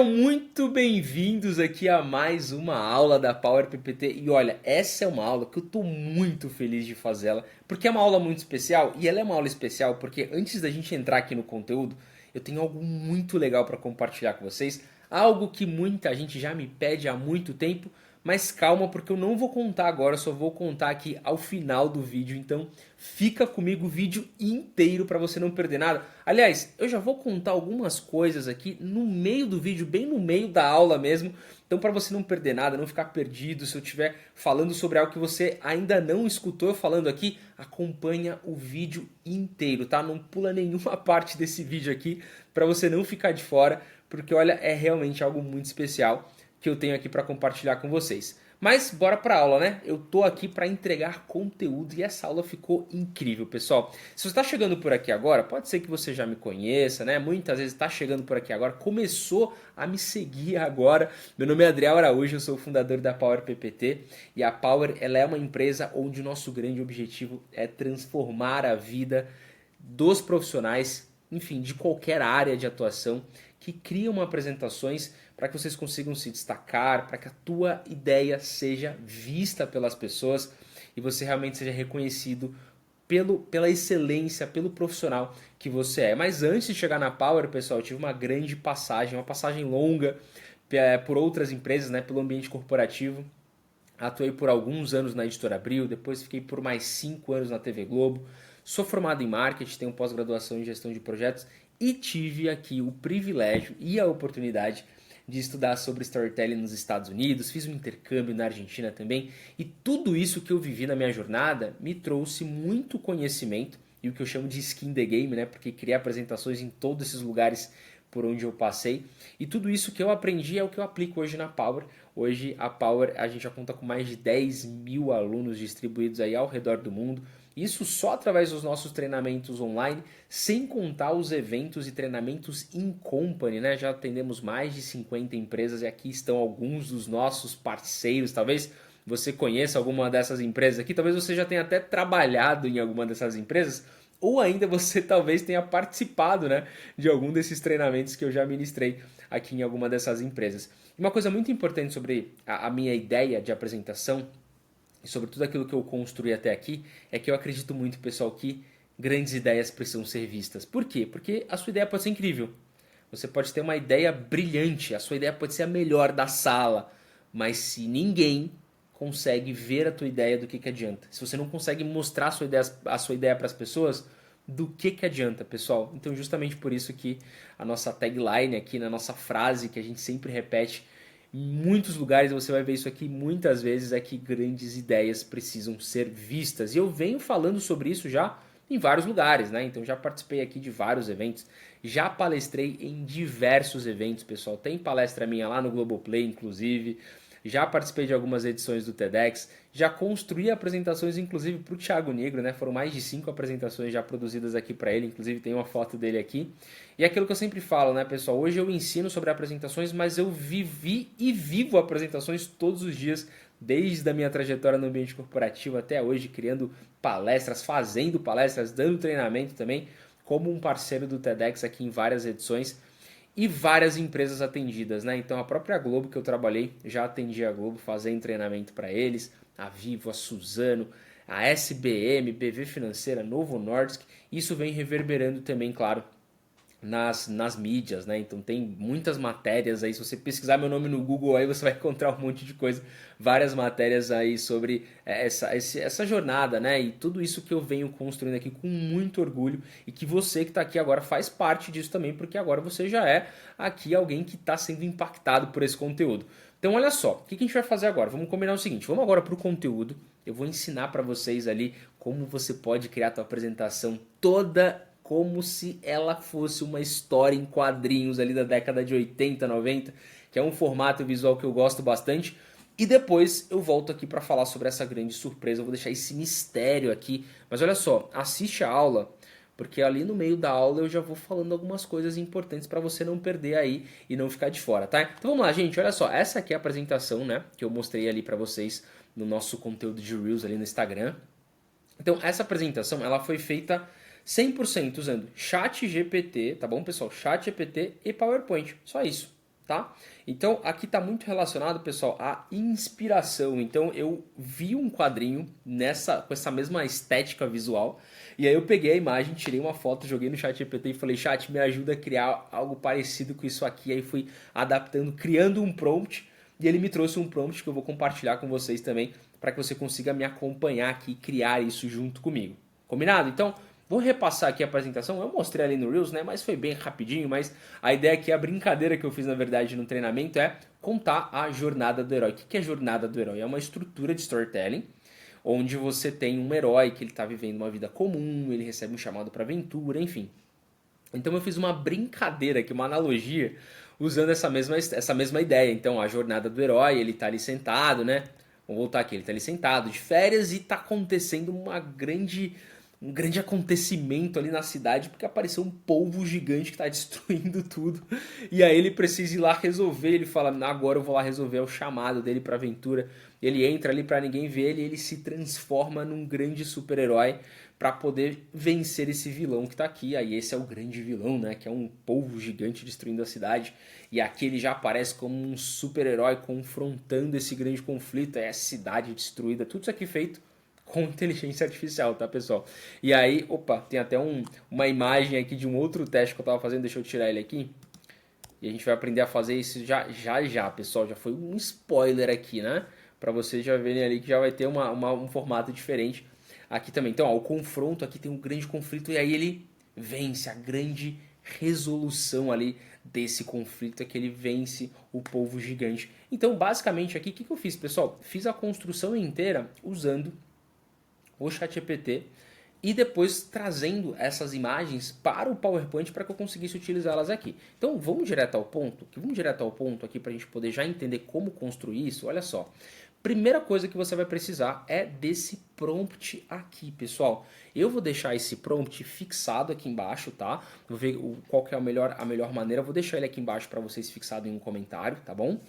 Muito bem-vindos aqui a mais uma aula da Power PPT. E olha, essa é uma aula que eu tô muito feliz de fazê-la, porque é uma aula muito especial. E ela é uma aula especial porque antes da gente entrar aqui no conteúdo, eu tenho algo muito legal para compartilhar com vocês, algo que muita gente já me pede há muito tempo. Mas calma, porque eu não vou contar agora, só vou contar aqui ao final do vídeo. Então fica comigo o vídeo inteiro para você não perder nada. Aliás, eu já vou contar algumas coisas aqui no meio do vídeo, bem no meio da aula mesmo. Então para você não perder nada, não ficar perdido, se eu estiver falando sobre algo que você ainda não escutou eu falando aqui, acompanha o vídeo inteiro, tá? Não pula nenhuma parte desse vídeo aqui para você não ficar de fora, porque olha, é realmente algo muito especial que eu tenho aqui para compartilhar com vocês. Mas bora para a aula, né? Eu tô aqui para entregar conteúdo e essa aula ficou incrível, pessoal. Se você está chegando por aqui agora, pode ser que você já me conheça, né? Muitas vezes está chegando por aqui agora, começou a me seguir agora. Meu nome é Adriel Araújo, eu sou o fundador da Power PPT e a Power ela é uma empresa onde o nosso grande objetivo é transformar a vida dos profissionais, enfim, de qualquer área de atuação que criam apresentações para que vocês consigam se destacar, para que a tua ideia seja vista pelas pessoas e você realmente seja reconhecido pela excelência, pelo profissional que você é. Mas antes de chegar na Power, pessoal, eu tive uma grande passagem, uma passagem longa por outras empresas, né, pelo ambiente corporativo. Atuei por alguns anos na Editora Abril, depois fiquei por mais 5 anos na TV Globo. Sou formado em marketing, tenho pós-graduação em gestão de projetos e tive aqui o privilégio e a oportunidade de estudar sobre storytelling nos Estados Unidos, fiz um intercâmbio na Argentina também, e tudo isso que eu vivi na minha jornada me trouxe muito conhecimento e o que eu chamo de skin the game, né? Porque criei apresentações em todos esses lugares por onde eu passei, e tudo isso que eu aprendi é o que eu aplico hoje na Power. Hoje a Power a gente já conta com mais de 10 mil alunos distribuídos aí ao redor do mundo. Isso só através dos nossos treinamentos online, sem contar os eventos e treinamentos in company, né? Já atendemos mais de 50 empresas e aqui estão alguns dos nossos parceiros. Talvez você conheça alguma dessas empresas aqui, talvez você já tenha até trabalhado em alguma dessas empresas, ou ainda você talvez tenha participado, né, de algum desses treinamentos que eu já ministrei aqui em alguma dessas empresas. E uma coisa muito importante sobre a minha ideia de apresentação e sobre tudo aquilo que eu construí até aqui, é que eu acredito muito, pessoal, que grandes ideias precisam ser vistas. Por quê? Porque a sua ideia pode ser incrível. Você pode ter uma ideia brilhante, a sua ideia pode ser a melhor da sala, mas se ninguém consegue ver a tua ideia, do que adianta? Se você não consegue mostrar a sua ideia para as pessoas, do que adianta, pessoal? Então justamente por isso que a nossa tagline aqui, na nossa frase que a gente sempre repete em muitos lugares, você vai ver isso aqui muitas vezes, é que grandes ideias precisam ser vistas. E eu venho falando sobre isso já em vários lugares, né? Então já participei aqui de vários eventos, já palestrei em diversos eventos, pessoal. Tem palestra minha lá no Globoplay, inclusive. Já participei de algumas edições do TEDx, já construí apresentações inclusive para o Thiago Negro, né? Foram mais de 5 apresentações já produzidas aqui para ele, inclusive tem uma foto dele aqui. E é aquilo que eu sempre falo, né, pessoal? Hoje eu ensino sobre apresentações, mas eu vivi e vivo apresentações todos os dias, desde a minha trajetória no ambiente corporativo até hoje, criando palestras, fazendo palestras, dando treinamento também, como um parceiro do TEDx aqui em várias edições e várias empresas atendidas, né? Então a própria Globo que eu trabalhei, já atendi a Globo, fazendo treinamento para eles, a Vivo, a Suzano, a SBM, BV Financeira, Novo Nordisk. Isso vem reverberando também, claro, nas mídias, né? Então tem muitas matérias aí, se você pesquisar meu nome no Google aí você vai encontrar um monte de coisa, várias matérias aí sobre essa jornada, né? E tudo isso que eu venho construindo aqui com muito orgulho e que você que está aqui agora faz parte disso também, porque agora você já é aqui alguém que está sendo impactado por esse conteúdo. Então olha só, o que a gente vai fazer agora? Vamos combinar o seguinte, vamos agora para o conteúdo, eu vou ensinar para vocês ali como você pode criar a tua apresentação toda como se ela fosse uma história em quadrinhos ali da década de 80, 90, que é um formato visual que eu gosto bastante. E depois eu volto aqui para falar sobre essa grande surpresa, eu vou deixar esse mistério aqui. Mas olha só, assiste a aula, porque ali no meio da aula eu já vou falando algumas coisas importantes para você não perder aí e não ficar de fora, tá? Então vamos lá, gente, olha só, essa aqui é a apresentação, né, que eu mostrei ali para vocês no nosso conteúdo de Reels ali no Instagram. Então essa apresentação, ela foi feita 100% usando Chat GPT, tá bom, pessoal? Chat GPT e PowerPoint, só isso. tá? Então aqui está muito relacionado, pessoal, à inspiração. Então eu vi um quadrinho com essa mesma estética visual, e aí eu peguei a imagem, tirei uma foto, joguei no ChatGPT e falei, chat, me ajuda a criar algo parecido com isso aqui. Aí fui adaptando, criando um prompt, e ele me trouxe um prompt que eu vou compartilhar com vocês também, para que você consiga me acompanhar aqui e criar isso junto comigo. Combinado? Então, vou repassar aqui a apresentação. Eu mostrei ali no Reels, né? Mas foi bem rapidinho. Mas a ideia aqui, a brincadeira que eu fiz na verdade no treinamento é contar a jornada do herói. O que é a jornada do herói? É uma estrutura de storytelling onde você tem um herói que ele está vivendo uma vida comum, ele recebe um chamado para aventura, enfim. Então eu fiz uma brincadeira aqui, uma analogia, usando essa mesma ideia. Então a jornada do herói, ele está ali sentado, né? Vamos voltar aqui, ele está ali sentado de férias e está acontecendo um grande acontecimento ali na cidade, porque apareceu um polvo gigante que está destruindo tudo. E aí ele precisa ir lá resolver, ele fala, agora eu vou lá resolver, é o chamado dele para aventura. Ele entra ali para ninguém ver ele e ele se transforma num grande super-herói para poder vencer esse vilão que tá aqui. Aí esse é o grande vilão, né? Que é um polvo gigante destruindo a cidade. E aqui ele já aparece como um super-herói confrontando esse grande conflito. É a cidade destruída. Tudo isso aqui feito com inteligência artificial, tá, pessoal? E aí, opa, tem até uma imagem aqui de um outro teste que eu tava fazendo. Deixa eu tirar ele aqui. E a gente vai aprender a fazer isso já, pessoal. Já foi um spoiler aqui, né? Para vocês já verem ali que já vai ter um formato diferente aqui também. Então, ó, o confronto aqui tem um grande conflito e aí ele vence. A grande resolução ali desse conflito é que ele vence o polvo gigante. Então, basicamente aqui, o que eu fiz, pessoal? Fiz a construção inteira usando o ChatGPT e depois trazendo essas imagens para o PowerPoint para que eu conseguisse utilizá-las aqui. Então vamos direto ao ponto, aqui para a gente poder já entender como construir isso. Olha só, primeira coisa que você vai precisar é desse prompt aqui, pessoal. Eu vou deixar esse prompt fixado aqui embaixo, tá? Vou ver qual que é a melhor maneira. Vou deixar ele aqui embaixo para vocês fixado em um comentário, tá bom?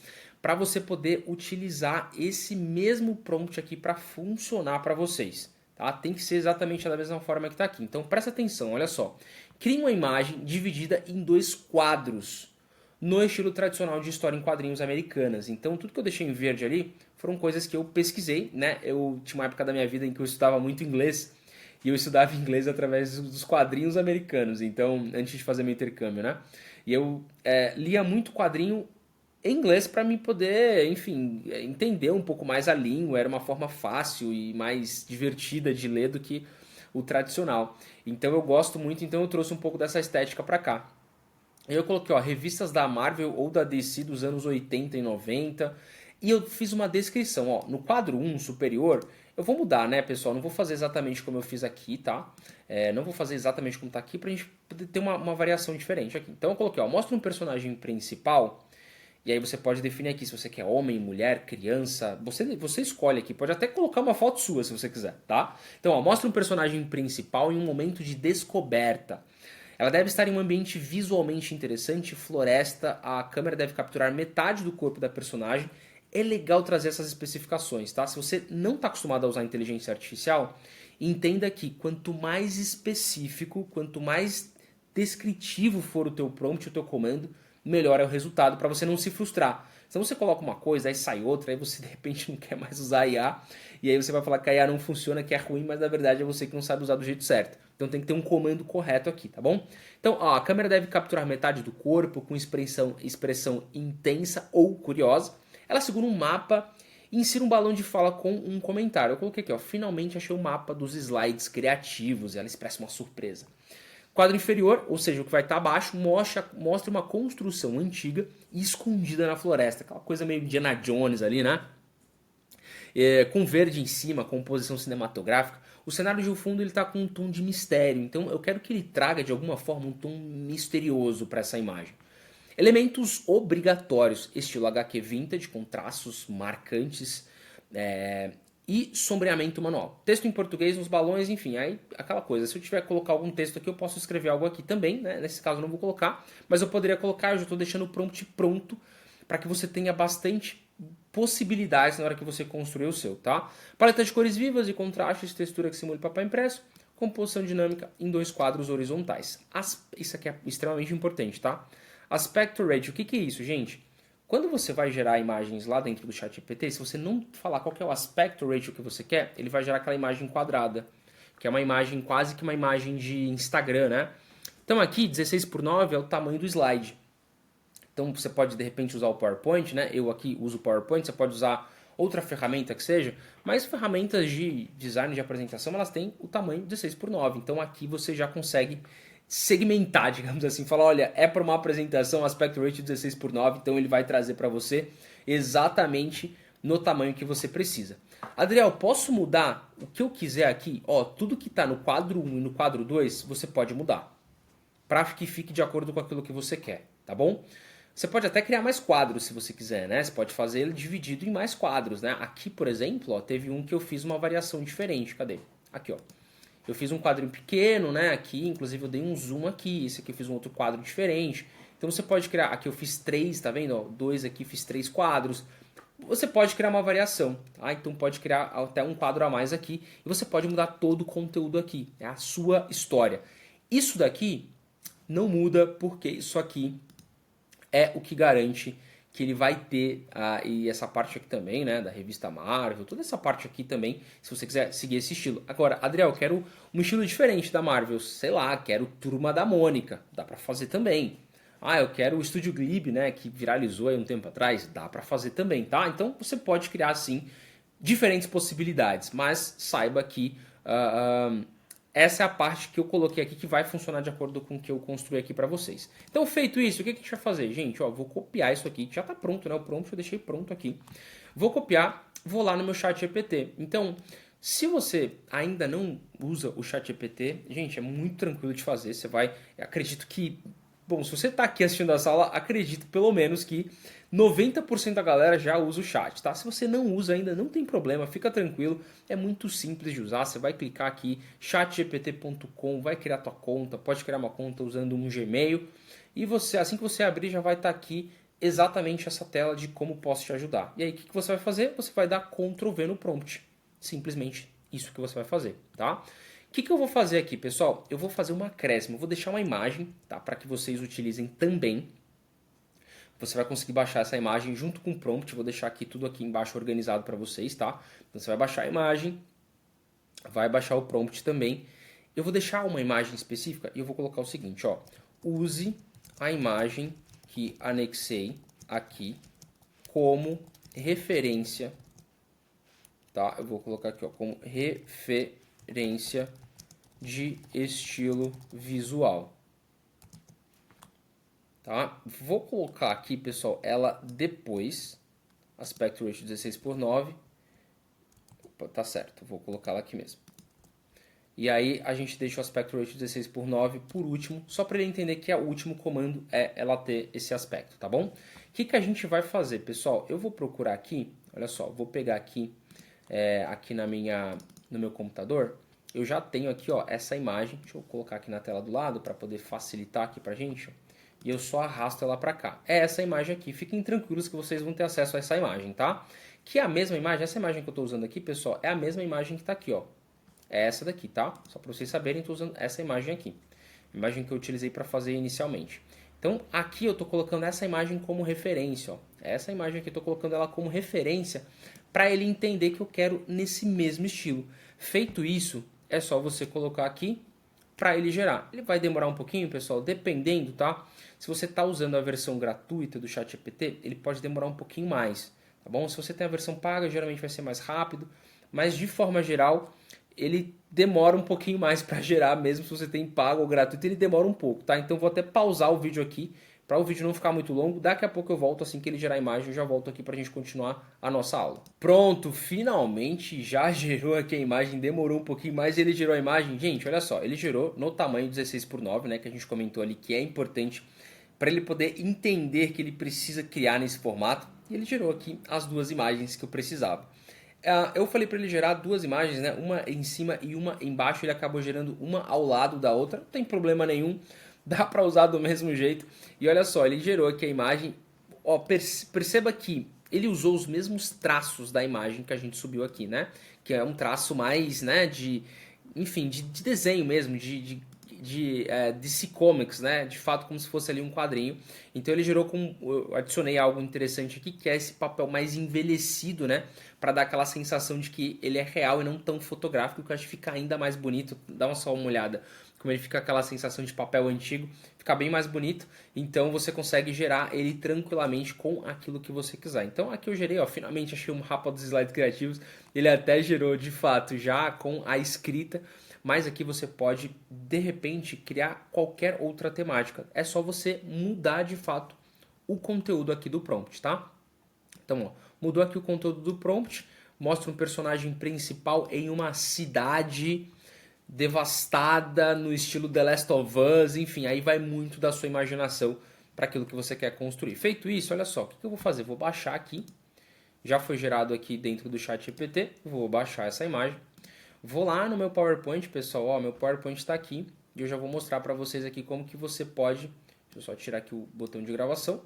Para você poder utilizar esse mesmo prompt aqui para funcionar para vocês. Tá? Tem que ser exatamente da mesma forma que está aqui. Então presta atenção, olha só. Crie uma imagem dividida em 2 quadros, no estilo tradicional de história em quadrinhos americanas. Então tudo que eu deixei em verde ali foram coisas que eu pesquisei, né? Eu tinha uma época da minha vida em que eu estudava muito inglês, e eu estudava inglês através dos quadrinhos americanos, então antes de fazer meu intercâmbio, né? E eu lia muito quadrinho em inglês para mim poder, enfim, entender um pouco mais a língua. Era uma forma fácil e mais divertida de ler do que o tradicional. Então eu gosto muito, então eu trouxe um pouco dessa estética para cá. Eu coloquei, ó, revistas da Marvel ou da DC dos anos 80 e 90. E eu fiz uma descrição, ó, no quadro 1 superior, eu vou mudar, né, pessoal? Não vou fazer exatamente como eu fiz aqui, tá? Não vou fazer exatamente como tá aqui pra gente poder ter uma variação diferente aqui. Então eu coloquei, ó, mostra um personagem principal. E aí você pode definir aqui se você quer homem, mulher, criança. Você escolhe aqui. Pode até colocar uma foto sua se você quiser, tá? Então, ó, mostra um personagem principal em um momento de descoberta. Ela deve estar em um ambiente visualmente interessante, floresta. A câmera deve capturar metade do corpo da personagem. É legal trazer essas especificações, tá? Se você não está acostumado a usar inteligência artificial, entenda que quanto mais específico, quanto mais descritivo for o teu prompt, o teu comando, melhor é o resultado para você não se frustrar. Se você coloca uma coisa, aí sai outra, aí você de repente não quer mais usar a IA, e aí você vai falar que a IA não funciona, que é ruim, mas na verdade é você que não sabe usar do jeito certo. Então tem que ter um comando correto aqui, tá bom? Então, ó, a câmera deve capturar metade do corpo com expressão intensa ou curiosa. Ela segura um mapa e insira um balão de fala com um comentário. Eu coloquei aqui, ó, finalmente achei o mapa dos slides criativos, e ela expressa uma surpresa. Quadro inferior, ou seja, o que vai estar abaixo, mostra uma construção antiga e escondida na floresta. Aquela coisa meio Indiana Jones ali, né? Com verde em cima, composição cinematográfica. O cenário de fundo está com um tom de mistério. Então eu quero que ele traga de alguma forma um tom misterioso para essa imagem. Elementos obrigatórios, estilo HQ vintage, com traços marcantes. E sombreamento manual. Texto em português nos balões, enfim, aí aquela coisa. Se eu tiver que colocar algum texto aqui, eu posso escrever algo aqui também, né? Nesse caso eu não vou colocar, mas eu poderia colocar, eu já estou deixando o prompt pronto para que você tenha bastante possibilidades na hora que você construir o seu, tá? Paleta de cores vivas e contrastes, textura que simule papel impresso, composição dinâmica em 2 quadros horizontais. Isso aqui é extremamente importante, tá? Aspecto ratio, o que é isso, gente? Quando você vai gerar imagens lá dentro do ChatGPT, se você não falar qual que é o aspect ratio que você quer, ele vai gerar aquela imagem quadrada, que é uma imagem quase que uma imagem de Instagram, né? Então aqui, 16:9 é o tamanho do slide. Então você pode de repente usar o PowerPoint, né? Eu aqui uso o PowerPoint, você pode usar outra ferramenta que seja, mas ferramentas de design de apresentação, elas têm o tamanho 16:9. Então aqui você já consegue segmentar, digamos assim, falar, olha, é para uma apresentação aspect ratio 16:9, então ele vai trazer para você exatamente no tamanho que você precisa. Adriel, posso mudar o que eu quiser aqui? Ó, tudo que está no quadro 1 e no quadro 2, você pode mudar, para que fique de acordo com aquilo que você quer, tá bom? Você pode até criar mais quadros se você quiser, né? Você pode fazer ele dividido em mais quadros, né? Aqui, por exemplo, ó, teve um que eu fiz uma variação diferente. Cadê? Aqui, ó. Eu fiz um quadrinho pequeno, né? Aqui, inclusive eu dei um zoom aqui. Esse aqui eu fiz um outro quadro diferente. Então você pode criar... Aqui eu fiz 3, tá vendo? Ó, 2 aqui, fiz 3 quadros. Você pode criar uma variação, tá? Então pode criar até um quadro a mais aqui. E você pode mudar todo o conteúdo aqui. É a sua história. Isso daqui não muda porque isso aqui é o que garante que ele vai ter, e essa parte aqui também, né, da revista Marvel, toda essa parte aqui também, se você quiser seguir esse estilo. Agora, Adriel, eu quero um estilo diferente da Marvel, sei lá, quero Turma da Mônica, dá pra fazer também. Ah, eu quero o Estúdio Ghibli, né, que viralizou aí um tempo atrás, dá pra fazer também, tá? Então você pode criar, sim, diferentes possibilidades, mas saiba que essa é a parte que eu coloquei aqui que vai funcionar de acordo com o que eu construí aqui para vocês. Então, feito isso, o que a gente vai fazer? Gente, ó, vou copiar isso aqui, que já está pronto, né? O prompt eu deixei pronto aqui. Vou copiar, vou lá no meu chat GPT. Então, se você ainda não usa o chat GPT, gente, é muito tranquilo de fazer. Você vai, acredito que, bom, se você está aqui assistindo a sala, acredito pelo menos que 90% da galera já usa o chat, tá? Se você não usa ainda, não tem problema, fica tranquilo, é muito simples de usar. Você vai clicar aqui, chatgpt.com, vai criar tua conta, pode criar uma conta usando um Gmail e você, assim que você abrir, já vai estar aqui exatamente essa tela de como posso te ajudar. E aí, o que você vai fazer? Você vai dar Ctrl V no prompt, simplesmente isso que você vai fazer, tá? O que eu vou fazer aqui, pessoal? Eu vou fazer um acréscimo, eu vou deixar uma imagem, tá? Para que vocês utilizem também. Você vai conseguir baixar essa imagem junto com o prompt. Vou deixar aqui tudo aqui embaixo organizado para vocês, tá? Então você vai baixar a imagem, vai baixar o prompt também. Eu vou deixar uma imagem específica e eu vou colocar o seguinte, ó. Use a imagem que anexei aqui como referência, tá? Eu vou colocar aqui, ó, como referência de estilo visual. Tá? Vou colocar aqui, pessoal, ela depois, aspect ratio 16:9. Opa, tá certo, vou colocar ela aqui mesmo. E aí a gente deixa o aspect ratio 16:9 por último, só para ele entender que o último comando é ela ter esse aspecto, tá bom? O que a gente vai fazer, pessoal? Eu vou procurar aqui, olha só, vou pegar aqui, aqui no meu computador, eu já tenho aqui, ó, essa imagem. Deixa eu colocar aqui na tela do lado para poder facilitar aqui pra gente, ó. E eu só arrasto ela para cá. É essa imagem aqui. Fiquem tranquilos que vocês vão ter acesso a essa imagem, tá? Que é a mesma imagem, essa imagem que eu estou usando aqui, pessoal, é a mesma imagem que está aqui, ó. É essa daqui, tá? Só para vocês saberem, estou usando essa imagem aqui. A imagem que eu utilizei para fazer inicialmente. Então, aqui eu estou colocando essa imagem como referência, ó. Essa imagem aqui eu estou colocando ela como referência para ele entender que eu quero nesse mesmo estilo. Feito isso, é só você colocar aqui para ele gerar. Ele vai demorar um pouquinho, pessoal, dependendo, tá? Se você está usando a versão gratuita do ChatGPT, ele pode demorar um pouquinho mais, tá bom? Se você tem a versão paga, geralmente vai ser mais rápido, mas de forma geral, ele demora um pouquinho mais para gerar, mesmo se você tem pago ou gratuito, ele demora um pouco, tá? Então vou até pausar o vídeo aqui, para o vídeo não ficar muito longo. Daqui a pouco eu volto, assim que ele gerar a imagem, eu já volto aqui para a gente continuar a nossa aula. Pronto, finalmente já gerou aqui a imagem, demorou um pouquinho mais, ele gerou a imagem. Gente, olha só, ele gerou no tamanho 16:9, né, que a gente comentou ali, que é importante para ele poder entender que ele precisa criar nesse formato. E ele gerou aqui as duas imagens que eu precisava. Eu falei para ele gerar duas imagens, né? Uma em cima e uma embaixo. Ele acabou gerando uma ao lado da outra. Não tem problema nenhum. Dá para usar do mesmo jeito. E olha só, ele gerou aqui a imagem. Ó, perceba que ele usou os mesmos traços da imagem que a gente subiu aqui, né? Que é um traço mais, né, enfim, de desenho mesmo, de DC Comics, né? De fato, como se fosse ali um quadrinho. Então ele gerou com... Eu adicionei algo interessante aqui, que é esse papel mais envelhecido, né? Para dar aquela sensação de que ele é real e não tão fotográfico, que eu acho que fica ainda mais bonito. Dá só uma olhada. Como ele fica aquela sensação de papel antigo, fica bem mais bonito. Então você consegue gerar ele tranquilamente com aquilo que você quiser. Então aqui eu gerei, ó, finalmente achei um mapa dos slides criativos. Ele até gerou de fato já com a escrita. Mas aqui você pode, de repente, criar qualquer outra temática. É só você mudar de fato o conteúdo aqui do prompt, tá? Então, ó, mudou aqui o conteúdo do prompt, mostra um personagem principal em uma cidade devastada no estilo The Last of Us, enfim, aí vai muito da sua imaginação para aquilo que você quer construir. Feito isso, olha só, o que eu vou fazer? Vou baixar aqui, já foi gerado aqui dentro do ChatGPT, vou baixar essa imagem, vou lá no meu PowerPoint, pessoal, ó, meu PowerPoint está aqui, e eu já vou mostrar para vocês aqui como que você pode, deixa eu só tirar aqui o botão de gravação,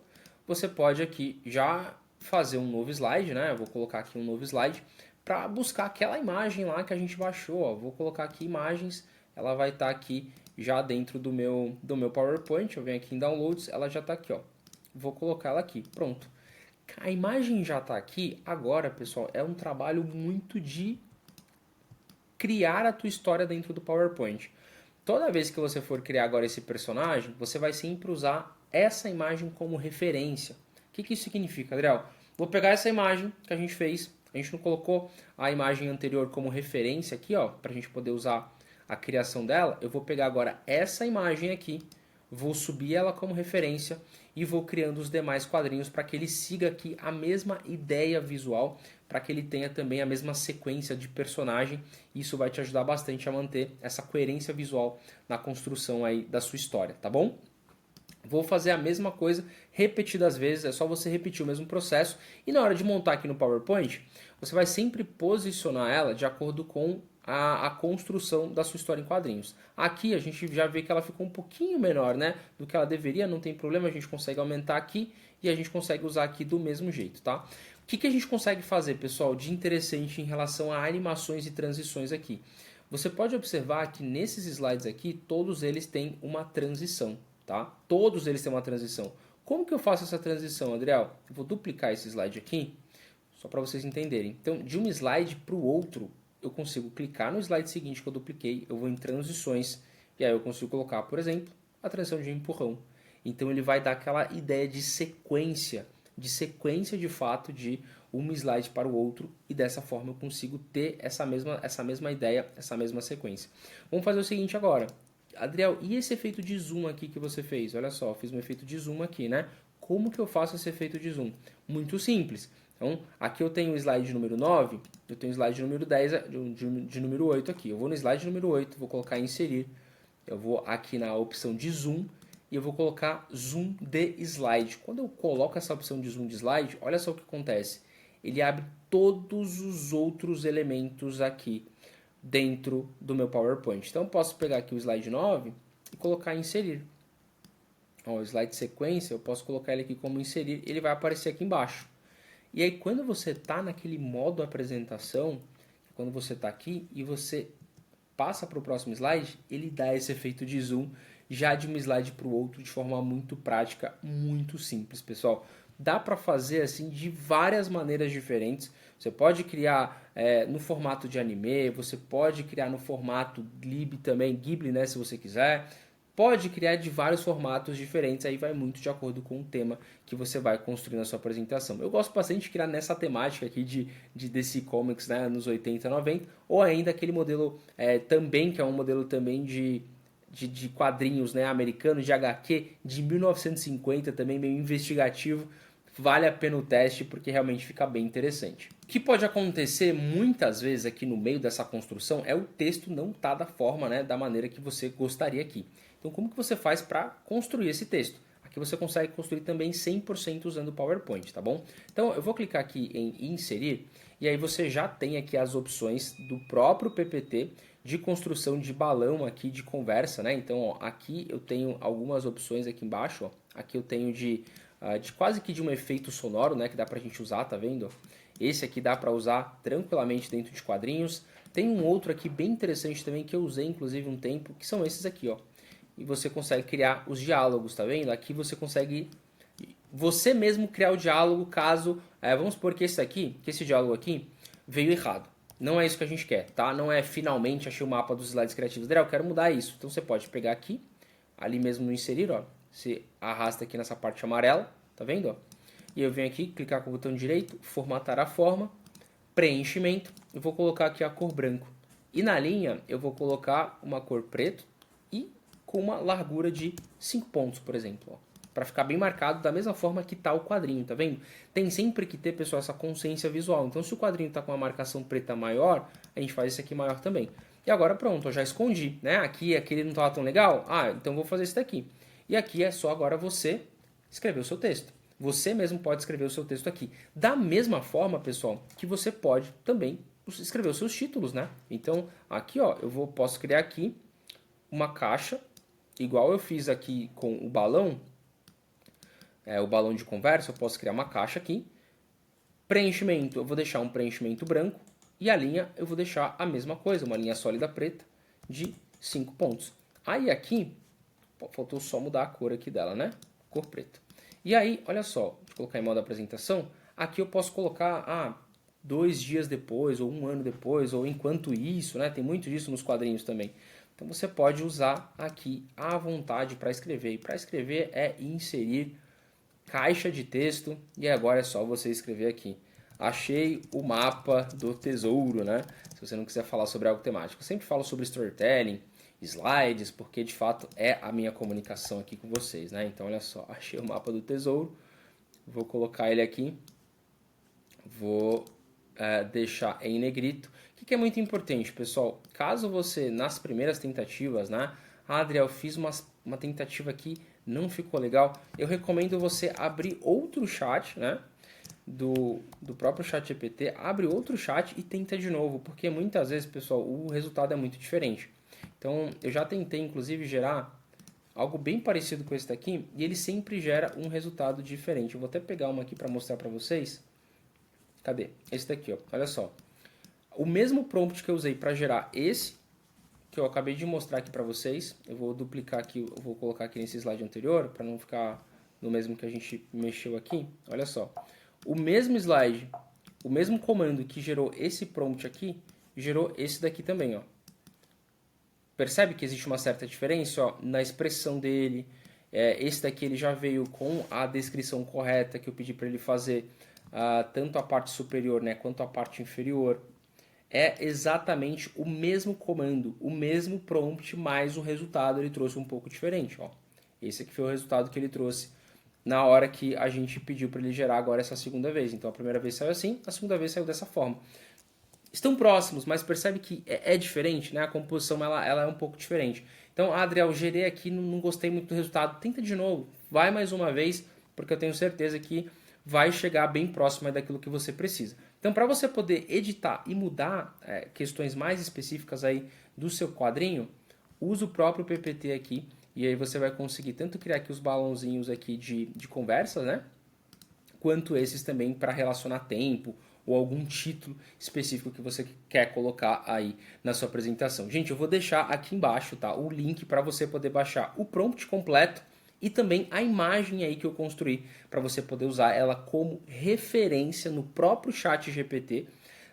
você pode aqui já fazer um novo slide, né? Eu vou colocar aqui um novo slide para buscar aquela imagem lá que a gente baixou. Ó. Vou colocar aqui imagens, ela vai estar aqui já dentro do meu PowerPoint. Eu venho aqui em Downloads, ela já está aqui. Ó. Vou colocar ela aqui, pronto. A imagem já está aqui, agora, pessoal, é um trabalho muito de criar a tua história dentro do PowerPoint. Toda vez que você for criar agora esse personagem, você vai sempre usar essa imagem como referência. O que isso significa, Adriel? Vou pegar essa imagem que a gente fez, a gente não colocou a imagem anterior como referência aqui, ó, para a gente poder usar a criação dela. Eu vou pegar agora essa imagem aqui, vou subir ela como referência e vou criando os demais quadrinhos para que ele siga aqui a mesma ideia visual, para que ele tenha também a mesma sequência de personagem. Isso vai te ajudar bastante a manter essa coerência visual na construção aí da sua história, tá bom? Vou fazer a mesma coisa repetidas vezes, é só você repetir o mesmo processo. E na hora de montar aqui no PowerPoint, você vai sempre posicionar ela de acordo com a construção da sua história em quadrinhos. Aqui a gente já vê que ela ficou um pouquinho menor, né, do que ela deveria, não tem problema, a gente consegue aumentar aqui e a gente consegue usar aqui do mesmo jeito, tá? O que a gente consegue fazer, pessoal, de interessante em relação a animações e transições aqui? Você pode observar que nesses slides aqui, todos eles têm uma transição. Tá? Todos eles têm uma transição. Como que eu faço essa transição, Adriel? Eu vou duplicar esse slide aqui, só para vocês entenderem. Então, de um slide para o outro, eu consigo clicar no slide seguinte que eu dupliquei, eu vou em transições, e aí eu consigo colocar, por exemplo, a transição de empurrão. Então, ele vai dar aquela ideia de sequência de fato de um slide para o outro, e dessa forma eu consigo ter essa mesma ideia, essa mesma sequência. Vamos fazer o seguinte agora. Adriel, e esse efeito de zoom aqui que você fez? Olha só, fiz um efeito de zoom aqui, né? Como que eu faço esse efeito de zoom? Muito simples. Então, aqui eu tenho o slide número 9, eu tenho o slide número 10, de número 8 aqui. Eu vou no slide número 8, vou colocar inserir. Eu vou aqui na opção de zoom e eu vou colocar zoom de slide. Quando eu coloco essa opção de zoom de slide, olha só o que acontece. Ele abre todos os outros elementos aqui dentro do meu PowerPoint. Então eu posso pegar aqui o slide 9 e colocar em inserir. Ó, o slide sequência, eu posso colocar ele aqui como inserir, ele vai aparecer aqui embaixo. E aí quando você está naquele modo apresentação, quando você está aqui e você passa para o próximo slide, ele dá esse efeito de zoom já de um slide para o outro de forma muito prática, muito simples, pessoal. Dá para fazer assim de várias maneiras diferentes. Você pode criar no formato de anime, você pode criar no formato Ghibli também, Ghibli, né, se você quiser. Pode criar de vários formatos diferentes, aí vai muito de acordo com o tema que você vai construir na sua apresentação. Eu gosto bastante de criar nessa temática aqui de DC Comics, né, nos 80, 90, ou ainda aquele modelo também, que é um modelo também de quadrinhos, né, americanos, de HQ, de 1950, também meio investigativo. Vale a pena o teste porque realmente fica bem interessante. O que pode acontecer muitas vezes aqui no meio dessa construção é o texto não estar da forma, né, da maneira que você gostaria aqui. Então como que você faz para construir esse texto? Aqui você consegue construir também 100% usando o PowerPoint, tá bom? Então eu vou clicar aqui em inserir e aí você já tem aqui as opções do próprio PPT de construção de balão aqui de conversa, né? Então ó, aqui eu tenho algumas opções aqui embaixo, ó. Aqui eu tenho de quase que de um efeito sonoro, né, que dá pra gente usar, tá vendo? Esse aqui dá pra usar tranquilamente dentro de quadrinhos. Tem um outro aqui bem interessante também que eu usei inclusive um tempo, que são esses aqui, ó. e você consegue criar os diálogos, tá vendo? Aqui você consegue você mesmo criar o diálogo caso, vamos supor que esse diálogo aqui veio errado. Não é isso que a gente quer, tá? Não é finalmente achei o mapa dos slides criativos. André, eu quero mudar isso. Então você pode pegar aqui, ali mesmo no inserir, ó. Você arrasta aqui nessa parte amarela, tá vendo, ó? E eu venho aqui, clicar com o botão direito, formatar a forma, preenchimento, eu vou colocar aqui a cor branco. E na linha eu vou colocar uma cor preto e com uma largura de 5 pontos, por exemplo, para ficar bem marcado da mesma forma que está o quadrinho, tá vendo? Tem sempre que ter, pessoal, essa consciência visual. Então, se o quadrinho está com uma marcação preta maior, a gente faz esse aqui maior também. E agora pronto, eu já escondi, né? Aqui aquele não estava tão legal, então vou fazer esse daqui. E aqui é só agora você escrever o seu texto. Você mesmo pode escrever o seu texto aqui. Da mesma forma, pessoal, que você pode também escrever os seus títulos, né? Então, aqui, ó, posso criar aqui uma caixa, igual eu fiz aqui com o balão de conversa, eu posso criar uma caixa aqui. Preenchimento, eu vou deixar um preenchimento branco. E a linha, eu vou deixar a mesma coisa, uma linha sólida preta de 5 pontos. Aí aqui, faltou só mudar a cor aqui dela, né? Cor preta. E aí, olha só, deixa eu colocar em modo apresentação. Aqui eu posso colocar, 2 dias depois, ou 1 ano depois, ou enquanto isso, né? Tem muito disso nos quadrinhos também. Então você pode usar aqui à vontade para escrever. E para escrever é inserir caixa de texto. E agora é só você escrever aqui. Achei o mapa do tesouro, né? Se você não quiser falar sobre algo temático. Eu sempre falo sobre storytelling, slides, porque de fato é a minha comunicação aqui com vocês, né? Então olha só, achei o mapa do tesouro. Vou colocar ele aqui. Vou deixar em negrito. O que é muito importante, pessoal? Caso você, nas primeiras tentativas, né? Adriel, fiz uma tentativa aqui, não ficou legal. Eu recomendo você abrir outro chat, né? Do próprio chat GPT, abre outro chat e tenta de novo, porque muitas vezes, pessoal, o resultado é muito diferente. Então, eu já tentei, inclusive, gerar algo bem parecido com esse daqui, e ele sempre gera um resultado diferente. Eu vou até pegar uma aqui para mostrar para vocês. Cadê? Esse daqui, ó. Olha só. O mesmo prompt que eu usei para gerar esse, que eu acabei de mostrar aqui para vocês, eu vou duplicar aqui, eu vou colocar aqui nesse slide anterior, para não ficar no mesmo que a gente mexeu aqui. Olha só. O mesmo slide, o mesmo comando que gerou esse prompt aqui, gerou esse daqui também, ó. Percebe que existe uma certa diferença, ó, na expressão dele. Esse daqui ele já veio com a descrição correta que eu pedi para ele fazer, tanto a parte superior, né, quanto a parte inferior. É exatamente o mesmo comando, o mesmo prompt, mas o resultado ele trouxe um pouco diferente. Ó. Esse aqui foi o resultado que ele trouxe na hora que a gente pediu para ele gerar agora essa segunda vez. Então a primeira vez saiu assim, a segunda vez saiu dessa forma. Estão próximos, mas percebe que é diferente, né? A composição ela é um pouco diferente. Então, Adriel, gerei aqui, não gostei muito do resultado. Tenta de novo, vai mais uma vez, porque eu tenho certeza que vai chegar bem próximo daquilo que você precisa. Então, para você poder editar e mudar questões mais específicas aí do seu quadrinho, usa o próprio PPT aqui, e aí você vai conseguir tanto criar aqui os balãozinhos aqui de conversa, né? Quanto esses também para relacionar tempo ou algum título específico que você quer colocar aí na sua apresentação. Gente, eu vou deixar aqui embaixo, tá, o link para você poder baixar o prompt completo e também a imagem aí que eu construí para você poder usar ela como referência no próprio chat GPT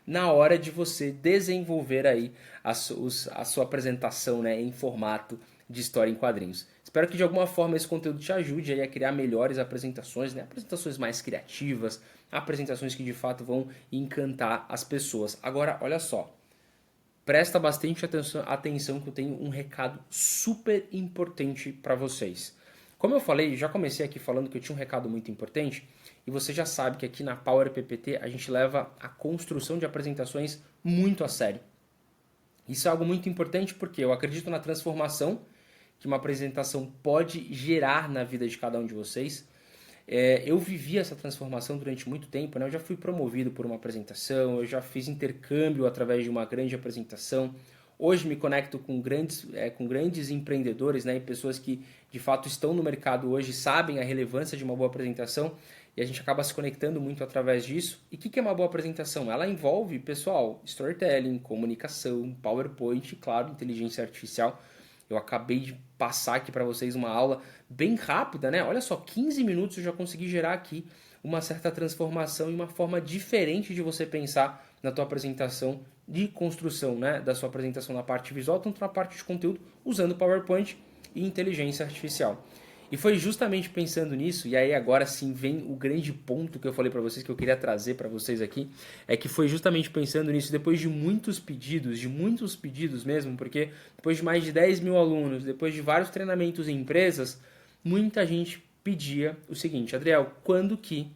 na hora de você desenvolver aí a sua apresentação, né, em formato de história em quadrinhos. Espero que de alguma forma esse conteúdo te ajude aí a criar melhores apresentações, né? Apresentações mais criativas, apresentações que de fato vão encantar as pessoas. Agora, olha só, presta bastante atenção que eu tenho um recado super importante para vocês. Como eu falei, já comecei aqui falando que eu tinha um recado muito importante, e você já sabe que aqui na Power PPT a gente leva a construção de apresentações muito a sério. Isso é algo muito importante porque eu acredito na transformação que uma apresentação pode gerar na vida de cada um de vocês. Eu vivi essa transformação durante muito tempo, né? Eu já fui promovido por uma apresentação, eu já fiz intercâmbio através de uma grande apresentação. Hoje me conecto com grandes empreendedores, né? E pessoas que de fato estão no mercado hoje, sabem a relevância de uma boa apresentação e a gente acaba se conectando muito através disso. E o que é uma boa apresentação? Ela envolve, pessoal, storytelling, comunicação, PowerPoint e, claro, inteligência artificial. Eu acabei de passar aqui para vocês uma aula bem rápida, né? Olha só, 15 minutos eu já consegui gerar aqui uma certa transformação e uma forma diferente de você pensar na tua apresentação de construção, né? Da sua apresentação na parte visual, tanto na parte de conteúdo, usando PowerPoint e inteligência artificial. E foi justamente pensando nisso, e aí agora sim vem o grande ponto que eu falei para vocês, que eu queria trazer para vocês aqui, é que foi justamente pensando nisso, depois de muitos pedidos mesmo, porque depois de mais de 10 mil alunos, depois de vários treinamentos em empresas, muita gente pedia o seguinte: Adriel, quando que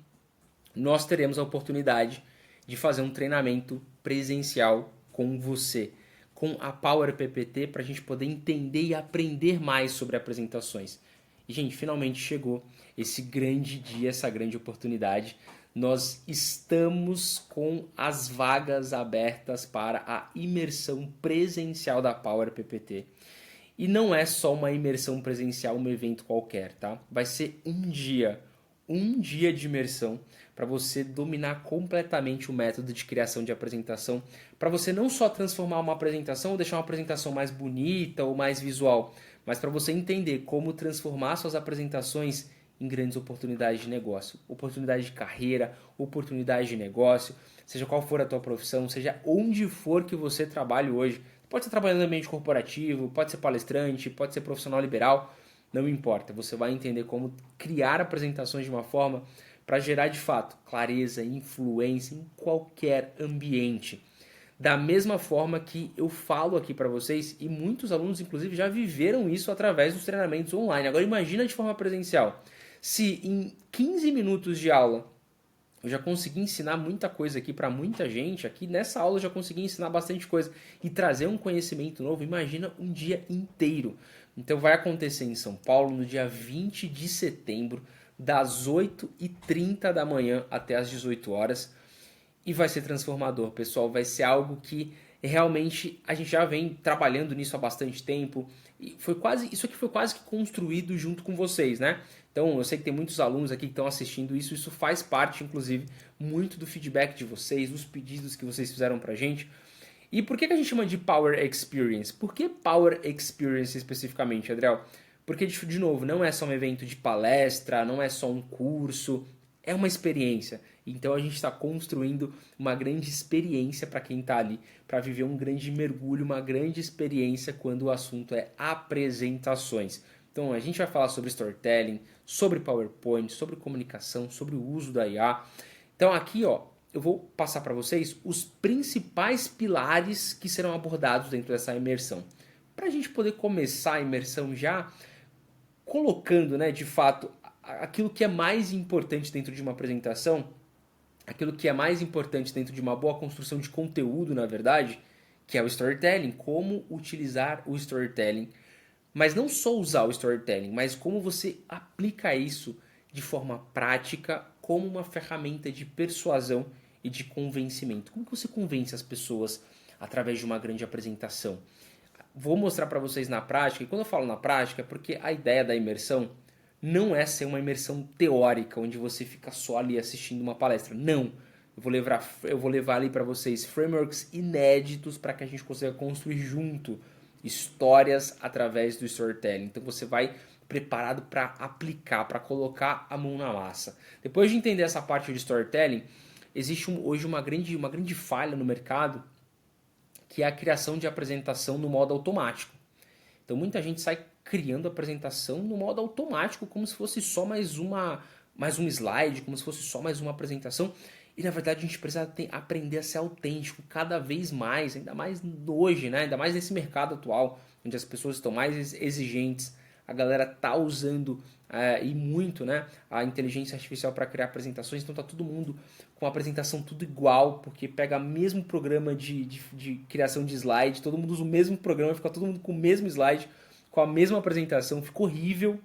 nós teremos a oportunidade de fazer um treinamento presencial com você, com a Power PPT, para a gente poder entender e aprender mais sobre apresentações? E, gente, finalmente chegou esse grande dia, essa grande oportunidade. Nós estamos com as vagas abertas para a imersão presencial da Power PPT. E não é só uma imersão presencial, um evento qualquer, tá? Vai ser um dia de imersão para você dominar completamente o método de criação de apresentação, para você não só transformar uma apresentação ou deixar uma apresentação mais bonita ou mais visual, mas para você entender como transformar suas apresentações em grandes oportunidades de negócio, oportunidade de carreira, oportunidade de negócio, seja qual for a tua profissão, seja onde for que você trabalhe hoje. Pode ser trabalhando no ambiente corporativo, pode ser palestrante, pode ser profissional liberal, não importa. Você vai entender como criar apresentações de uma forma para gerar de fato clareza e influência em qualquer ambiente. Da mesma forma que eu falo aqui para vocês, e muitos alunos inclusive já viveram isso através dos treinamentos online. Agora imagina de forma presencial. Se em 15 minutos de aula eu já consegui ensinar muita coisa aqui para muita gente, aqui nessa aula eu já consegui ensinar bastante coisa e trazer um conhecimento novo, imagina um dia inteiro. Então vai acontecer em São Paulo no dia 20 de setembro, das 8h30 da manhã até as 18 horas. E vai ser transformador, pessoal. Vai ser algo que realmente a gente já vem trabalhando nisso há bastante tempo. E isso aqui foi quase que construído junto com vocês, né? Então eu sei que tem muitos alunos aqui que estão assistindo isso. Isso faz parte, inclusive, muito do feedback de vocês, dos pedidos que vocês fizeram pra gente. E por que a gente chama de Power Experience? Por que Power Experience especificamente, Adriel? Porque, de novo, não é só um evento de palestra, não é só um curso, é uma experiência. Então a gente está construindo uma grande experiência para quem está ali, para viver um grande mergulho, uma grande experiência quando o assunto é apresentações. Então a gente vai falar sobre storytelling, sobre PowerPoint, sobre comunicação, sobre o uso da IA. Então aqui, ó, eu vou passar para vocês os principais pilares que serão abordados dentro dessa imersão. Para a gente poder começar a imersão já colocando, né, de fato, aquilo que é mais importante dentro de uma apresentação, aquilo que é mais importante dentro de uma boa construção de conteúdo, na verdade, que é o storytelling, como utilizar o storytelling. Mas não só usar o storytelling, mas como você aplica isso de forma prática, como uma ferramenta de persuasão e de convencimento. Como que você convence as pessoas através de uma grande apresentação? Vou mostrar para vocês na prática, e quando eu falo na prática é porque a ideia da imersão não é ser uma imersão teórica, onde você fica só ali assistindo uma palestra. Não. Eu vou levar ali para vocês frameworks inéditos para que a gente consiga construir junto histórias através do storytelling. Então você vai preparado para aplicar, para colocar a mão na massa. Depois de entender essa parte de storytelling, existe hoje uma grande falha no mercado, que é a criação de apresentação no modo automático. Então muita gente sai criando apresentação no modo automático, como se fosse só mais um slide, como se fosse só mais uma apresentação. E na verdade a gente precisa aprender a ser autêntico cada vez mais, ainda mais hoje, né? Ainda mais nesse mercado atual, onde as pessoas estão mais exigentes. A galera tá usando e muito, né, a inteligência artificial para criar apresentações, então tá todo mundo com a apresentação tudo igual, porque pega o mesmo programa de criação de slide, todo mundo usa o mesmo programa, fica todo mundo com o mesmo slide, com a mesma apresentação, fica horrível.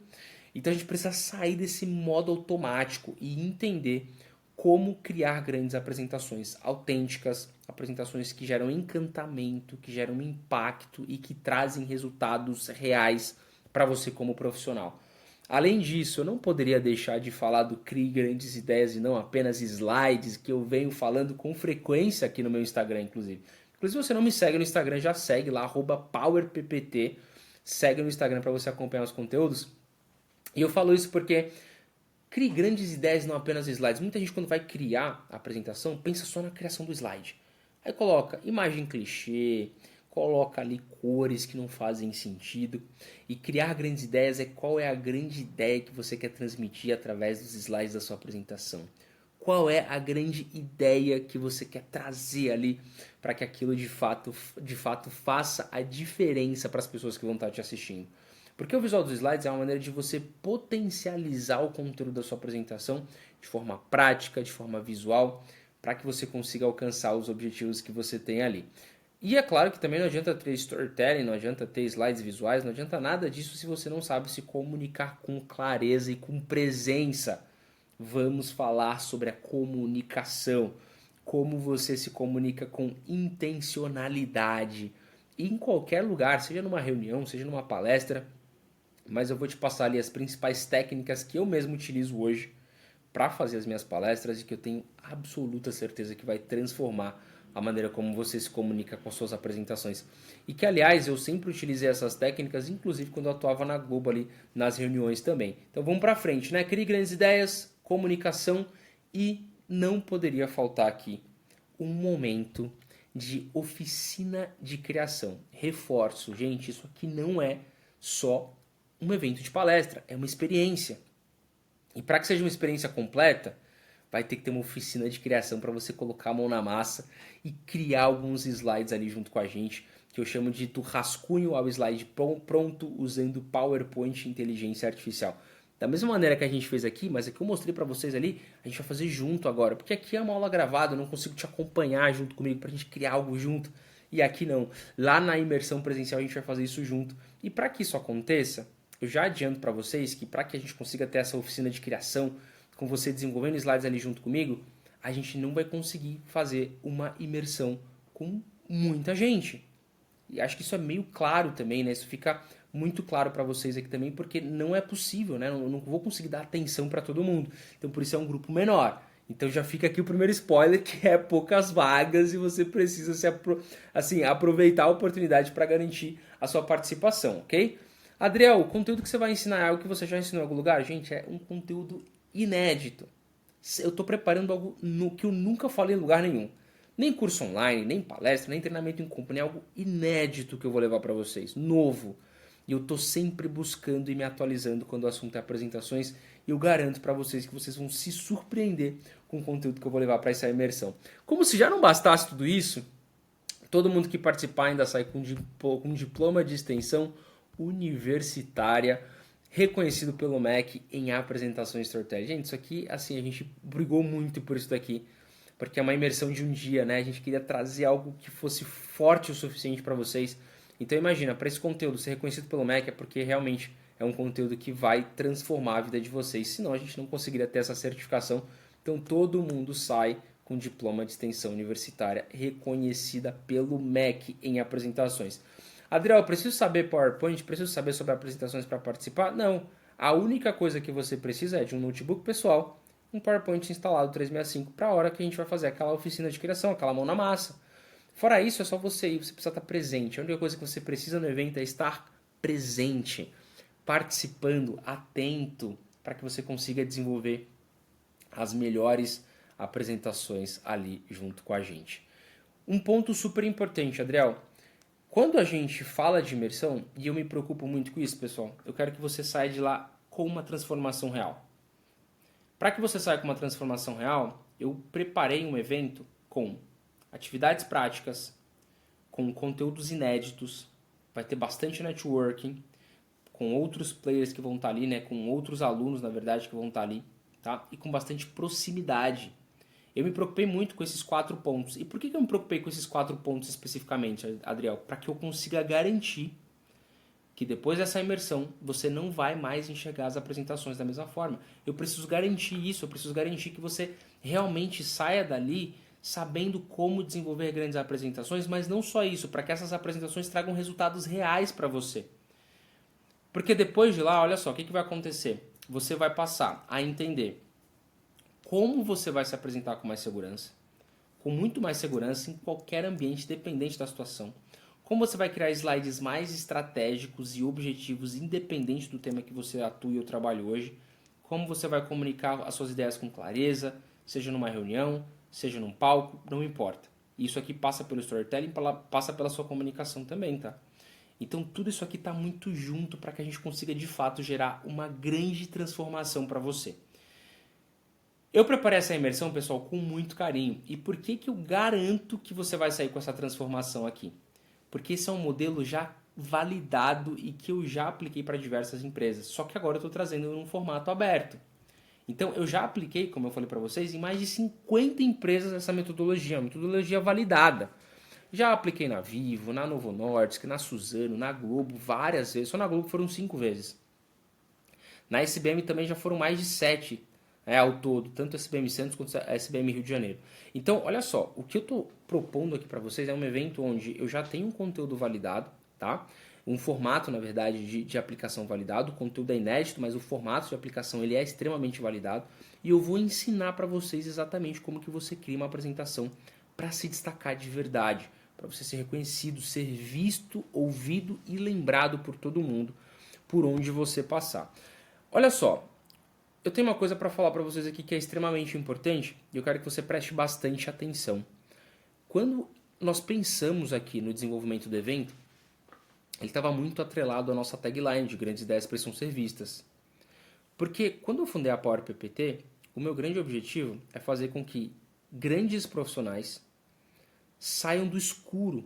Então a gente precisa sair desse modo automático e entender como criar grandes apresentações autênticas, apresentações que geram encantamento, que geram impacto e que trazem resultados reais para você como profissional. Além disso, eu não poderia deixar de falar do Crie Grandes Ideias e não apenas slides, que eu venho falando com frequência aqui no meu Instagram, inclusive. Inclusive, se você não me segue no Instagram, já segue lá, @PowerPPT. segue no Instagram para você acompanhar os conteúdos. E eu falo isso porque crie grandes ideias, não apenas slides. Muita gente, quando vai criar a apresentação, pensa só na criação do slide. Aí coloca imagem clichê, coloca ali cores que não fazem sentido. E criar grandes ideias é qual é a grande ideia que você quer transmitir através dos slides da sua apresentação. Qual é a grande ideia que você quer trazer ali para que aquilo de fato faça a diferença para as pessoas que vão estar te assistindo. Porque o visual dos slides é uma maneira de você potencializar o conteúdo da sua apresentação de forma prática, de forma visual, para que você consiga alcançar os objetivos que você tem ali. E é claro que também não adianta ter storytelling, não adianta ter slides visuais, não adianta nada disso se você não sabe se comunicar com clareza e com presença. Vamos falar sobre a comunicação, como você se comunica com intencionalidade. E em qualquer lugar, seja numa reunião, seja numa palestra, mas eu vou te passar ali as principais técnicas que eu mesmo utilizo hoje para fazer as minhas palestras e que eu tenho absoluta certeza que vai transformar a maneira como você se comunica com suas apresentações. E que, aliás, eu sempre utilizei essas técnicas, inclusive quando eu atuava na Globo ali, nas reuniões também. Então vamos para frente, né? Crie grandes ideias, comunicação e não poderia faltar aqui um momento de oficina de criação. Reforço, gente, isso aqui não é só um evento de palestra, é uma experiência. E para que seja uma experiência completa, vai ter que ter uma oficina de criação para você colocar a mão na massa e criar alguns slides ali junto com a gente, que eu chamo de do rascunho ao slide pronto usando PowerPoint e inteligência artificial. Da mesma maneira que a gente fez aqui, mas aqui eu mostrei para vocês ali, a gente vai fazer junto agora, porque aqui é uma aula gravada, eu não consigo te acompanhar junto comigo para a gente criar algo junto. E aqui não, lá na imersão presencial a gente vai fazer isso junto. E para que isso aconteça, eu já adianto para vocês que para que a gente consiga ter essa oficina de criação, com você desenvolvendo slides ali junto comigo, a gente não vai conseguir fazer uma imersão com muita gente. E acho que isso é meio claro também, né? Isso fica muito claro para vocês aqui também, porque não é possível, né? Eu não vou conseguir dar atenção para todo mundo. Então por isso é um grupo menor. Então já fica aqui o primeiro spoiler, que é poucas vagas e você precisa aproveitar a oportunidade para garantir a sua participação, ok? Adriel, o conteúdo que você vai ensinar é algo que você já ensinou em algum lugar? Gente, é um conteúdo inédito. Eu estou preparando algo que eu nunca falei em lugar nenhum. Nem curso online, nem palestra, nem treinamento em company. É algo inédito que eu vou levar para vocês. Novo. E eu estou sempre buscando e me atualizando quando o assunto é apresentações. E eu garanto para vocês que vocês vão se surpreender com o conteúdo que eu vou levar para essa imersão. Como se já não bastasse tudo isso, todo mundo que participar ainda sai com diploma de extensão universitária reconhecido pelo MEC em apresentações storytelling. Gente, isso aqui, assim, a gente brigou muito por isso daqui, porque é uma imersão de um dia, né? A gente queria trazer algo que fosse forte o suficiente para vocês. Então imagina, para esse conteúdo ser reconhecido pelo MEC é porque realmente é um conteúdo que vai transformar a vida de vocês, senão a gente não conseguiria ter essa certificação. Então todo mundo sai com diploma de extensão universitária reconhecida pelo MEC em apresentações. Adriel, eu preciso saber PowerPoint, preciso saber sobre apresentações para participar? Não. A única coisa que você precisa é de um notebook pessoal, um PowerPoint instalado 365 para a hora que a gente vai fazer aquela oficina de criação, aquela mão na massa. Fora isso, é só você ir, você precisa estar presente. A única coisa que você precisa no evento é estar presente, participando, atento, para que você consiga desenvolver as melhores apresentações ali junto com a gente. Um ponto super importante, Adriel. Quando a gente fala de imersão, e eu me preocupo muito com isso, pessoal, eu quero que você saia de lá com uma transformação real. Para que você saia com uma transformação real, eu preparei um evento com atividades práticas, com conteúdos inéditos, vai ter bastante networking, com outros players que vão estar ali, né, com outros alunos, na verdade, que vão estar ali, tá? E com bastante proximidade. Eu me preocupei muito com esses 4 pontos. E por que eu me preocupei com esses 4 pontos especificamente, Adriel? Para que eu consiga garantir que depois dessa imersão você não vai mais enxergar as apresentações da mesma forma. Eu preciso garantir isso, eu preciso garantir que você realmente saia dali sabendo como desenvolver grandes apresentações, mas não só isso, para que essas apresentações tragam resultados reais para você. Porque depois de lá, olha só, o que vai acontecer? Você vai passar a entender como você vai se apresentar com mais segurança, com muito mais segurança em qualquer ambiente, dependente da situação. como você vai criar slides mais estratégicos e objetivos independente do tema que você atua ou trabalha hoje, como você vai comunicar as suas ideias com clareza, seja numa reunião, seja num palco, não importa. Isso aqui passa pelo storytelling, passa pela sua comunicação também, tá? Então tudo isso aqui está muito junto para que a gente consiga de fato gerar uma grande transformação para você. Eu preparei essa imersão, pessoal, com muito carinho. E por que eu garanto que você vai sair com essa transformação aqui? Porque esse é um modelo já validado e que eu já apliquei para diversas empresas. Só que agora eu estou trazendo num formato aberto. Então eu já apliquei, como eu falei para vocês, em mais de 50 empresas essa metodologia, uma metodologia validada. Já apliquei na Vivo, na Novo Nordisk, na Suzano, na Globo, várias vezes. Só na Globo foram 5 vezes. Na SBM também já foram mais de 7 ao todo, tanto a SBM Santos quanto a SBM Rio de Janeiro. Então, olha só, o que eu estou propondo aqui para vocês é um evento onde eu já tenho um conteúdo validado, tá? Um formato, na verdade, de aplicação validado. O conteúdo é inédito, mas o formato de aplicação ele é extremamente validado. E eu vou ensinar para vocês exatamente como que você cria uma apresentação para se destacar de verdade, para você ser reconhecido, ser visto, ouvido e lembrado por todo mundo, por onde você passar. Olha só, eu tenho uma coisa para falar para vocês aqui que é extremamente importante e eu quero que você preste bastante atenção. Quando nós pensamos aqui no desenvolvimento do evento, ele estava muito atrelado à nossa tagline de grandes ideias precisam ser vistas. Porque quando eu fundei a Power PPT, o meu grande objetivo é fazer com que grandes profissionais saiam do escuro.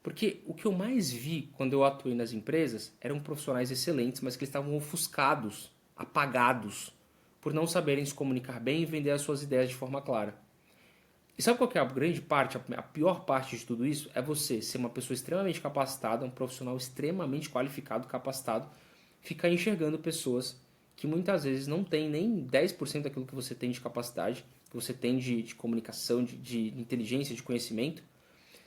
Porque o que eu mais vi quando eu atuei nas empresas eram profissionais excelentes, mas que estavam ofuscados, apagados, por não saberem se comunicar bem e vender as suas ideias de forma clara. E sabe qual que é a grande parte, a pior parte de tudo isso? É você ser uma pessoa extremamente capacitada, um profissional extremamente qualificado, capacitado, ficar enxergando pessoas que muitas vezes não têm nem 10% daquilo que você tem de capacidade, que você tem de comunicação, de inteligência, de conhecimento,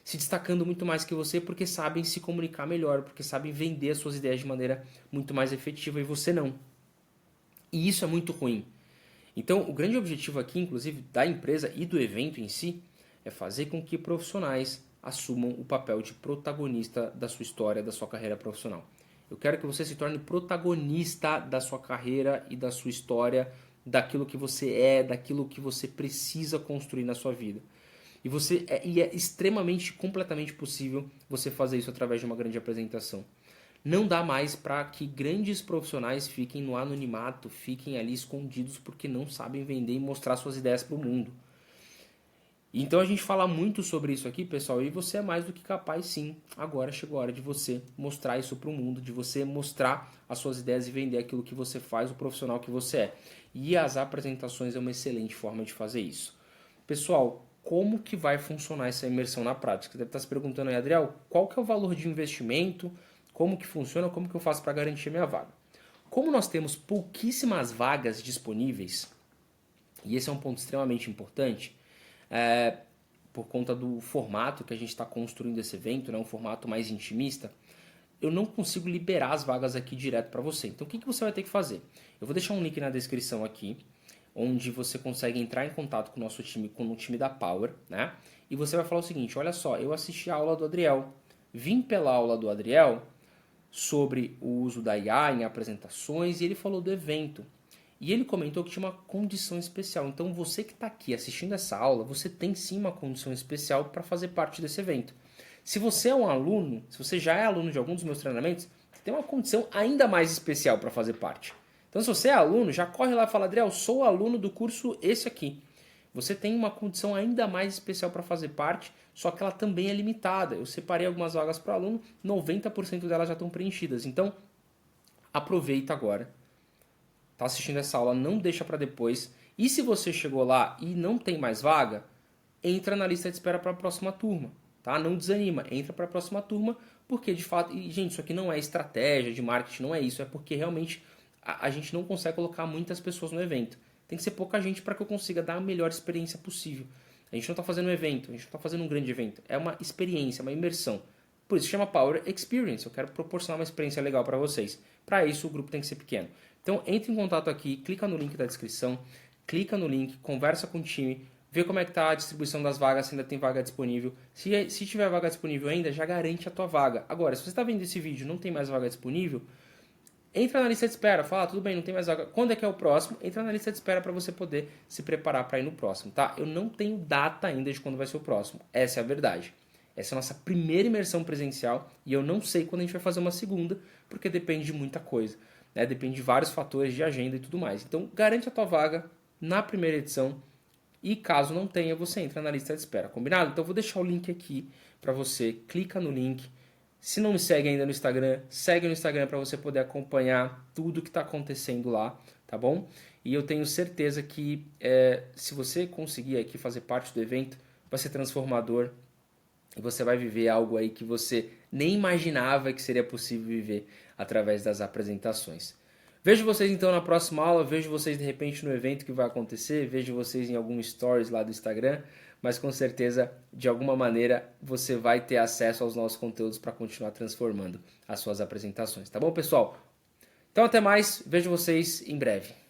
se destacando muito mais que você porque sabem se comunicar melhor, porque sabem vender as suas ideias de maneira muito mais efetiva e você não. E isso é muito ruim. Então, o grande objetivo aqui, inclusive, da empresa e do evento em si, é fazer com que profissionais assumam o papel de protagonista da sua história, da sua carreira profissional. Eu quero que você se torne protagonista da sua carreira e da sua história, daquilo que você é, daquilo que você precisa construir na sua vida. E é extremamente, completamente possível você fazer isso através de uma grande apresentação. Não dá mais para que grandes profissionais fiquem no anonimato, fiquem ali escondidos porque não sabem vender e mostrar suas ideias para o mundo. Então a gente fala muito sobre isso aqui, pessoal, e você é mais do que capaz sim. Agora chegou a hora de você mostrar isso para o mundo, de você mostrar as suas ideias e vender aquilo que você faz, o profissional que você é. E as apresentações é uma excelente forma de fazer isso. Pessoal, como que vai funcionar essa imersão na prática? Você deve estar se perguntando aí, Adriel, qual que é o valor de investimento? Como que funciona? Como que eu faço para garantir a minha vaga? Como nós temos pouquíssimas vagas disponíveis, e esse é um ponto extremamente importante, por conta do formato que a gente está construindo esse evento, né, um formato mais intimista, eu não consigo liberar as vagas aqui direto para você. Então o que você vai ter que fazer? Eu vou deixar um link na descrição aqui, onde você consegue entrar em contato com o nosso time, com o time da Power, né? E você vai falar o seguinte, olha só, eu assisti a aula do Adriel, vim pela aula do Adriel sobre o uso da IA em apresentações e ele falou do evento. E ele comentou que tinha uma condição especial. Então você que está aqui assistindo essa aula, você tem sim uma condição especial para fazer parte desse evento. Se você é um aluno, se você já é aluno de algum dos meus treinamentos, você tem uma condição ainda mais especial para fazer parte. Então se você é aluno, já corre lá e fala, Adriel, sou aluno do curso esse aqui. Você tem uma condição ainda mais especial para fazer parte, só que ela também é limitada. Eu separei algumas vagas para aluno, 90% delas já estão preenchidas. Então, aproveita agora. Está assistindo essa aula, não deixa para depois. E se você chegou lá e não tem mais vaga, entra na lista de espera para a próxima turma. Tá? Não desanima, entra para a próxima turma, porque de fato, e gente, isso aqui não é estratégia de marketing, não é isso, é porque realmente a gente não consegue colocar muitas pessoas no evento. Tem que ser pouca gente para que eu consiga dar a melhor experiência possível. A gente não está fazendo um evento, a gente não está fazendo um grande evento. É uma experiência, uma imersão. Por isso chama Power Experience. Eu quero proporcionar uma experiência legal para vocês. Para isso o grupo tem que ser pequeno. Então entre em contato aqui, clica no link da descrição, clica no link, conversa com o time, vê como é que tá a distribuição das vagas, se ainda tem vaga disponível. Se tiver vaga disponível ainda, já garante a tua vaga. Agora, se você está vendo esse vídeo e não tem mais vaga disponível, entra na lista de espera, fala, tudo bem, não tem mais vaga. Quando é que é o próximo? Entra na lista de espera para você poder se preparar para ir no próximo, tá? Eu não tenho data ainda de quando vai ser o próximo. Essa é a verdade. Essa é a nossa primeira imersão presencial e eu não sei quando a gente vai fazer uma segunda, porque depende de muita coisa, né? Depende de vários fatores de agenda e tudo mais. Então, garante a tua vaga na primeira edição e caso não tenha, você entra na lista de espera, combinado? Então, eu vou deixar o link aqui para você, clica no link. Se não me segue ainda no Instagram, segue no Instagram para você poder acompanhar tudo que está acontecendo lá, tá bom? E eu tenho certeza que se você conseguir aqui fazer parte do evento, vai ser transformador e você vai viver algo aí que você nem imaginava que seria possível viver através das apresentações. Vejo vocês então na próxima aula, vejo vocês de repente no evento que vai acontecer, vejo vocês em algum stories lá do Instagram, mas com certeza, de alguma maneira, você vai ter acesso aos nossos conteúdos para continuar transformando as suas apresentações, tá bom, pessoal? Então até mais, vejo vocês em breve.